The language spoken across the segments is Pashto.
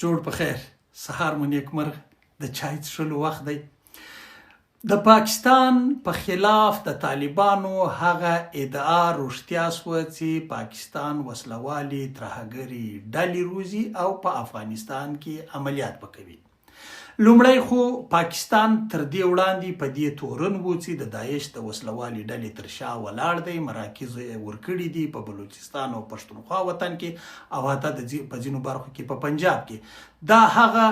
جوړ په خیر، سهار مو نیکمرغ، د چای څښلو وخت دی. د پاکستان په خلاف د طالبانو هغه ادعا رښتیا سوه چې پاکستان وسلوالې ترهګرې ډلې روزي او په افغانستان کې عملیات وکوي. لومړی خو پاکستان تر دې وړاندې په دې تورن و چې د داعش د وسلوالې ډلې تر شا ولاړ دی، مراکز یې ورکړي دي په بلوچستان او پښتونخوا وطن کې او حتی په ځینو برخو کې په پنجاب کې. دا هغه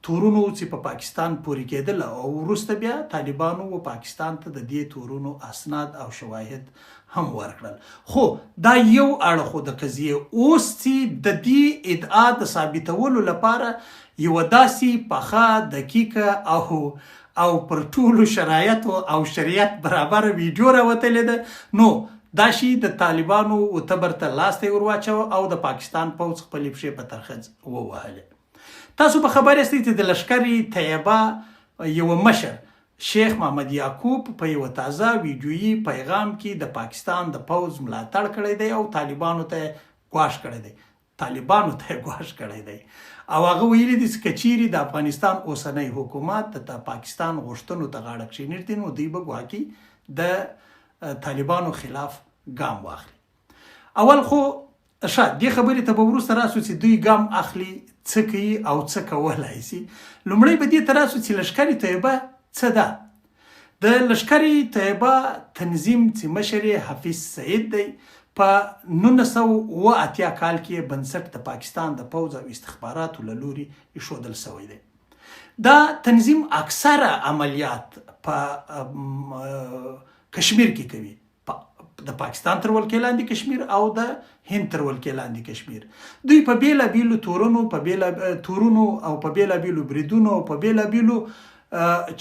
تورونو چې په پاکستان پورې کېدل او وروسته بیا طالبانو و پاکستان ته د دې تورونو اسناد او شواهد هم ورکړل. خو دا یو اړخ د قضیې. اوس چې د دې ادعا د ثابتولو لپاره یو داسې پخه دقیقه او پر ټولو شرایطو او شریعت برابر ویډیو راوتلې ده، نو دا شی د طالبانو تبر ته لاس ته ورواچوه او د پاکستان پوځ خپلې پښې په ترخځ ووهلې. تاسو په خبر یاستئ چې د لښکر طیبه یو مشر شیخ محمد یعقوب په یو تازه ویډیویي پیغام کې د پاکستان د پوځ ملاتړ کړی دی او طالبانو ته ګواښ کړی دی او هغه ویلي دي چې کچیري د افغانستان اوسنی حکومت د پاکستان غوښتنو ته غاړه کښېنږدي نو دوی به ګواکې د طالبانو خلاف ګام واخلي. اول خو دې خبرې ته به وروسته راسو چې دوی ګام اخلي څه کوي او څه کولی شي. لومړی به دې ته راسو چې لښکر طیبه څه ده. د لښکر طیبه تنظیم چې مشر حفیظ سعید دی په 1980 کال کې بنسټ د پاکستان د پوځ او استخباراتو له لوري ایښودل شوی دی. دا تنظیم اکثره عملیات په کشمیر کې کوي، د پاکستان تر ولکې لاندې کشمیر او د هند تر ولکې لاندې کشمیر. دوی په بیلابیلو تورونو او په بیلابیلو بریدونو او په بیلابیلو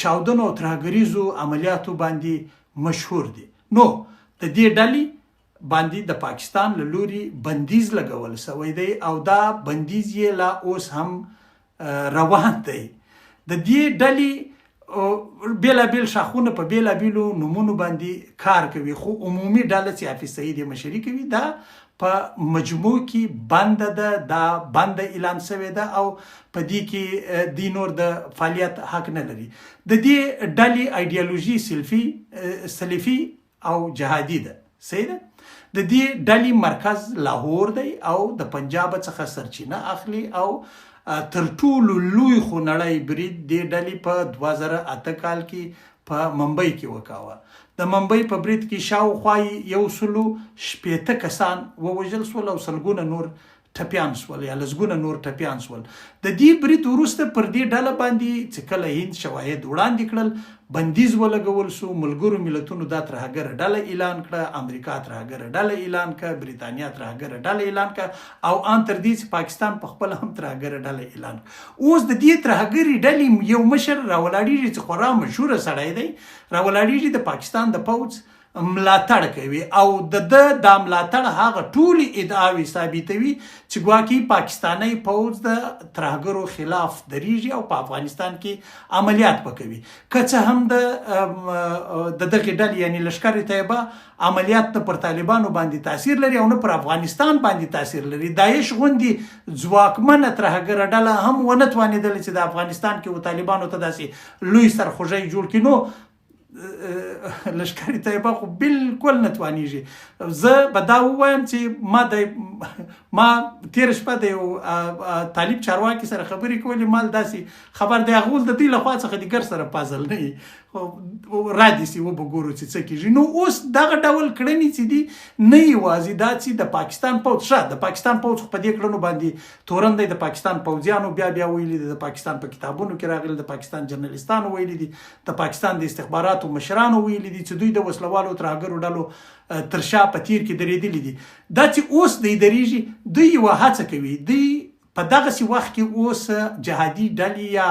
چاودنو او ترهګریزو عملیاتو باندې مشهور دي. نو د دې ډلې باندې د پاکستان له لوري بندیز لګول شوی دی او دا بندیز یې لا اوس هم روان دی. د دې ډلې بیلابیل شاخونه په بیلابیلو نومونو باندې کار کوي، خو عمومي ډله چې حفیظ سعید یې مشري کوي دا په مجموع کې بنده ده، دا بنده اعلان شوې ده او په دې کې دی نور د فعالیت حق نه لري. د دې ډلې ایډیالوژي سلفي او جهادي ده. صحیح ده. د دې ډلې مرکز لاهور دی او د پنجاب څخه سرچینه اخلي او تر ټولو لوی خونړی برید دې ډلې په 2008 کال کې په ممبئی کې وکاوه. د ممبئی په برید کې شاوخوا 160 کسان ووژل شول او سلګونه نور ټپیان شول یا لسګونه نور ټپیان شول. د دې برید وروسته پر دې ډله باندې چې کله هند شواهد وړاندې کړل بندیز ولګول شو. ملګرو ملتونو دا ترهګره ډله اعلان کړه، امریکا ترهګره ډله اعلان کړه، بریتانیا ترهګره ډله اعلان کړه او ان تر دې چې پاکستان په خپل هم ترهګره ډله اعلان کړه. اوس د دې ترهګرې ډلې یو مشر راولاړیږي چې خورا مشهوره سړی دی، راولاړیږي د پاکستان د پوځ ملاتړ کوي او د ملاتړ هغه ټولې ادعاوې ثابتوي چې ګواکې پاکستانی پوځ د ترهګرو خلاف دریږي او په افغانستان کې عملیات وکوي. که څه هم د دغې ډلې یعنې لښکر طیبه عملیات نه پر طالبانو باندې تاثیر لري او نه پر افغانستان باندې تاثیر لري. داعش غوندې ځواکمنه ترهګره ډله هم ونه توانېدله چې د افغانستان کې طالبانو ته داسې لوی سرخوږی جوړ کړي. نو لښکر طیبه خو بالکل نه توانیږي. زه به دا ووایم چې ما تېره شپه د یو طالب چارواکي سره خبرې کولې، مال داسې خبر دی هغه د دوی له خوا څخه د ګر سره پازل نه وي، را دي سي وبه ګورو چې څه کېږي. نو اوس دغه ډول کړنې چې دي نه یوازې دا چې د پاکستان پوځ د پاکستان پوځ خو په دې کړنو باندې تورن دی، د پاکستان پوځیانو بیا ویلي دي، د پاکستان په کتابونو کې راغلي، د پاکستان جرنالستانو ویلي دي، د پاکستان د استخباراتو مشرانو ویلي دي چې دوی د وسلوالو ترهګرو ډلو تر شا په تیر کې درېدلي دي. دا چې اوس دوی درېږي، دوی یوه هڅه کوي، دوی په دغسې وخت کې اوس جهادي ډلې یا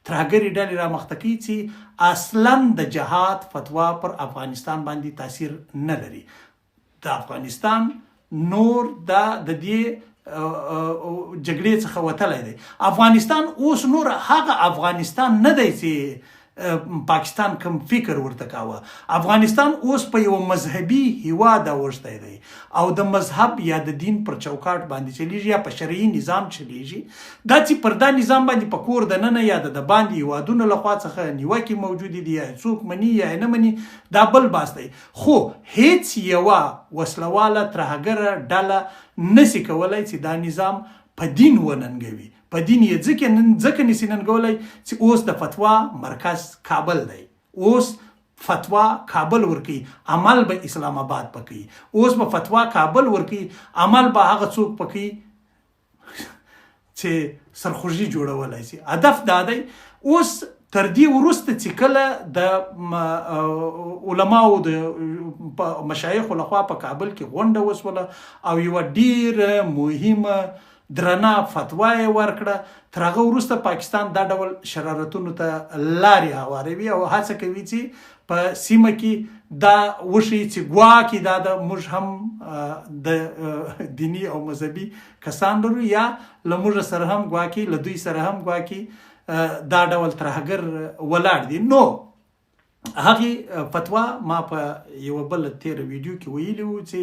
ترهګرې ډلې رامخته کوي چې اصلا د جهاد فتوا پر افغانستان باندې تاثیر نه لري. د افغانستان نور د دې جګړې څخه وتلی دی. افغانستان اوس نور هغه افغانستان نه دی چې پاکستان کم فکر ورته کاوه. افغانستان اوس په یو مذهبي هیواد اوښتی دی او د مذهب یا د دین پر چوکاټ باندې چلیږي یا په شرعي نظام چلیږي. دا چې پر دا نظام باندې په کور دننه یا د باندې هیوادونو لخوا څخه نیوکې موجودې دي یا څوک مني یا نه مني دا بل بحث دی. خو هیڅ یوه وسلواله ترهګره ډله نسي کولی چې دا نظام په دین وننګوي. په دین یې ځکه نسي ننګولی چې اوس د فتوا مرکز کابل دی. اوس فتوا کابل ورکوي، عمل به اسلام آباد پکوي. اوس به فتوا کابل ورکوي، عمل به هغه څوک پکوي چې سرخوږي جوړولی شي. هدف دا دی اوس تر دې وروسته چې کله د علماو د مشایخو لخوا په کابل کې غونډه وسوله او یوه ډیره مهمه درنه فتوا یې ورکړه، تر هغه وروسته پاکستان دا ډول شرارتونو ته لارې هواروي او هڅه کوي چې په سیمه کې دا وشي چې ګواکې دا د موږ هم د دیني او مذهبي کسان لرو یا له موږ سره هم ګواکې له دوی سره هم ګواکې دا ډول ترهګر ولاړ دي. نو هغې فتوا ما په یوه بل تیره ویډیو کې ویلي وو چې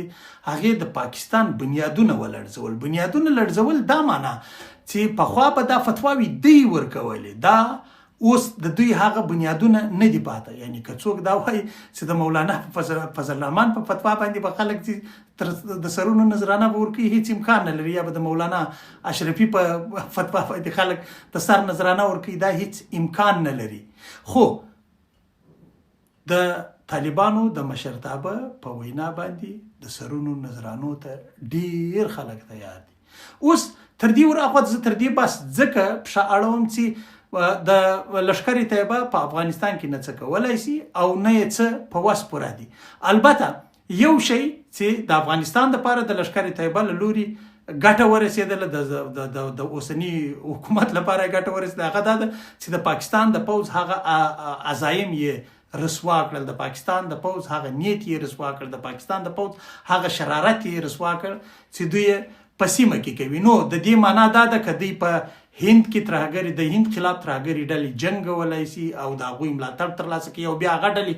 هغې د پاکستان بنیادونه ولړزول. بنیادونه لړزول دا معنا چې پخوا به دا فتواوې دوی ورکولې، دا اوس د دوی هغه بنیادونه نه دي پاته. یعنی که څوک دا وایي چې د مولانا فضل الرحمن په فتوا باندې به خلک چې د سرونو نظرانه به ورکوي هیڅ امکان نه لري، یا به د مولانا اشرفي په فتوا باندې خلک د سر نظرانه ورکوي، دا هیڅ امکان نه لري. خو د طالبانو د مشرتابه په وینا باندې د سرونو نظرانو ته ډیر خلک تیار دي. اوس تر دې ورهاخوا زه تر دې بس ځکه پښه اړوم چې د لښکر طیبه په افغانستان کې نه څه کولی شي او نه یې څه په وس پوره دي. البته یو شی چې د افغانستان دپاره د لښکر طیبه له لوري ګټه ورسېدله، د اوسني حکومت لپاره یې ګټه ورسېده، هغه دا ده چې د پاکستان د پوځ هغه عزایم یې رسوا کړل، د پاکستان د پوځ هغه نیت یې رسوا کړ، د پاکستان د پوځ هغه شرارت یې رسوا کړ چې دوی په سیمه کې کوي. نو د دې معنا دا ده که دوی په هند کې ترهګري د هند خلاف ترهګري ډلې جنګولی شي او د هغوی ملاتړ ترلاسه کوي او بیا هغه ډلې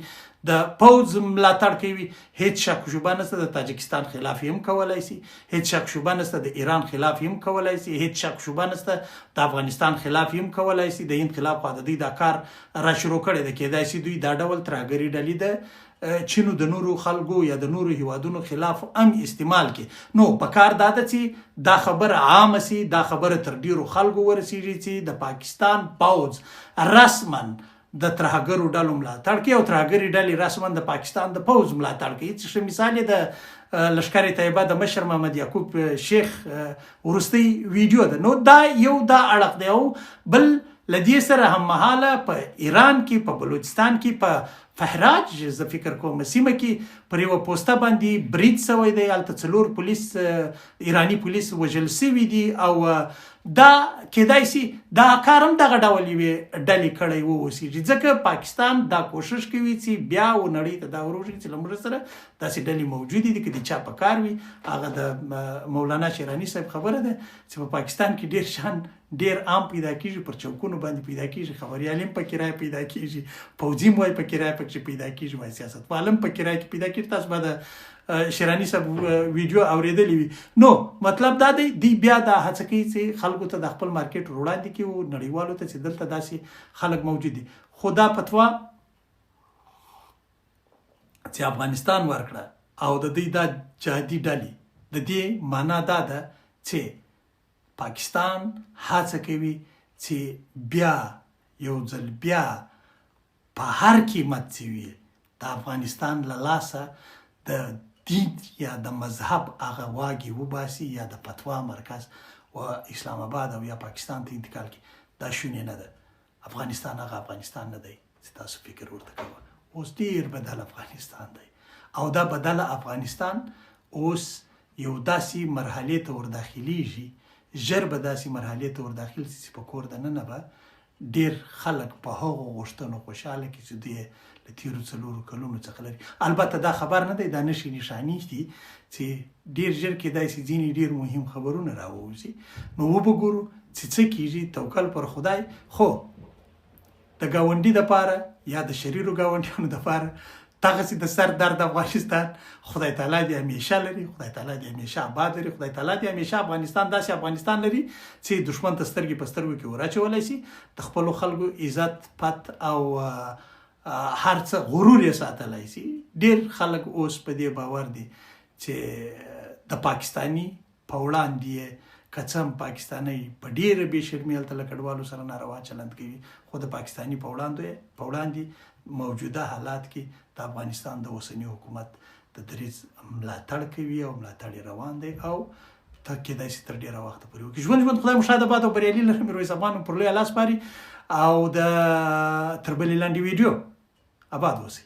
د پوځ ملاتړ کوي، هیڅ شک و شبهه نشته د تاجکستان خلاف هم کولی شي، هیڅ شک و شبهه نشته د ایران خلاف هم کولی شي، هیڅ شک و شبهه نشته د افغانستان خلاف هم کولی شي. د هند خلاف خو د دوی دا کار را شروع کړی ده. کیدای شي دوی دا ډول ترهګري ډلې د چینو د نورو خلکو یا د نورو هیوادونو خلاف هم استعمال کړي. نو په کار دا ده چې دا خبره عامه سي، دا خبره تر ډیرو خلکو ورسیږي چې د پاکستان پوځ رسما د ترهګرو ډلو ملاتړ کوي او ترهګرې ډلې رسما د پاکستان د پوځ ملاتړ کوي. ښه مثال یې د لښکر طیبه د مشر محمد یعقوب شیخ وروستۍ ویډیو ده. نو دا یو دا اړخ دی. او بل له دې سره هممهاله په ایران کې، په بلوچستان کې، په فهراج زه فکر کوم سیمه کې پر یوه پوسته باندې برید سوی دی، هلته 4 پولیس ایرانی پولیس وژل سوي دي او دا کیدای شي دا کار هم دغه ډول یوې ډلې کړی واوسېږي، ځکه پاکستان دا کوشش کوي چې بیا ونړۍ ته دا وروښيي چې له موږ سره داسې ډلې موجودې دي. که د چا په کار وي هغه د مولانا شیراني صاحب خبره ده چې په پاکستان کې ډیر شان ډیر عام پیدا کیږي، پر چوکونو باندې پیدا کیږي، خبریال هم په کرایه پیدا کیږي، پوځي هم وایي په کرایه پکې پیدا کیږي، وایي سیاستوال هم په کرایه کې پیدا کیږي. تاسو به د شیراني صاحب ویډیو اوریدلی وي. نو مطلب دا دی دوی بیا دا هڅه کوي چې خلکو ته د خپل مارکیټ وړاندې کړي او نړیوالو ته چې دلته داسې خلک موجود دي. خو دا فتوا چې افغانستان ورکړه او د دوی دا جهادي ډلې، د دې معنا دا ده چې پاکستان هڅه کوي چې بیا یو ځل بیا په هر قیمت چې وي د افغانستان له لاسه د دین یا د مذهب هغه واګې وباسي یا د فتوا مرکز و اسلام آباد او یا پاکستان ته انتقال کړي. دا شونې نه ده. افغانستان هغه افغانستان نه دی چې تاسو فکر ورته کوئ. اوس ډیر بدل افغانستان دی او دا بدل افغانستان اوس یو داسې مرحلې ته ورداخلیږي، ژر به داسې مرحلې ته ورداخل شي چې په کور دننه به ډیر خلک په هغو غوښتنو خوشحاله کړي چې دوی له تیرو 4 کلونو څخه لري. البته دا خبر نه دی، دا نښې نښانې دي چې ډیر ژر کیدای شي ځینې ډیر مهم خبرونه راووځي. نو وبګورو چې څه کیږي، توکل پر خدای. خو د ګاونډي دپاره یا د شریرو ګاونډیانو دپاره دغسې د سر درد افغانستان خدای تعالی دې همیشه لري، خدای تعالی دې همیشه آباد لري، خدای تعالی دې همیشه افغانستان داسې افغانستان لري چې دښمن ته سترګې په سترګو کې ورچولی شي، د خپلو خلکو عزت پت او هر څه غرور یې ساتلی شي. ډېر خلک اوس په دې باور دي چې د پاکستاني په وړاندې که څه هم پاکستاني په ډېره بې شرمي هلته له کډوالو سره ناروا چلند کوي، خو د پاکستاني په وړاندې موجوده حالات کې د افغانستان د اوسني حکومت د دریځ ملاتړ کوي او ملاتړ یې روان دی او ته کېدای شي تر ډېره وخته پورې وکړي. ژوند خدای مو شاد آباد او بریالي لري. میرویس افغان پر لوی الله سپاري او د تر بلې لنډې ویډیو آباد اوسئ.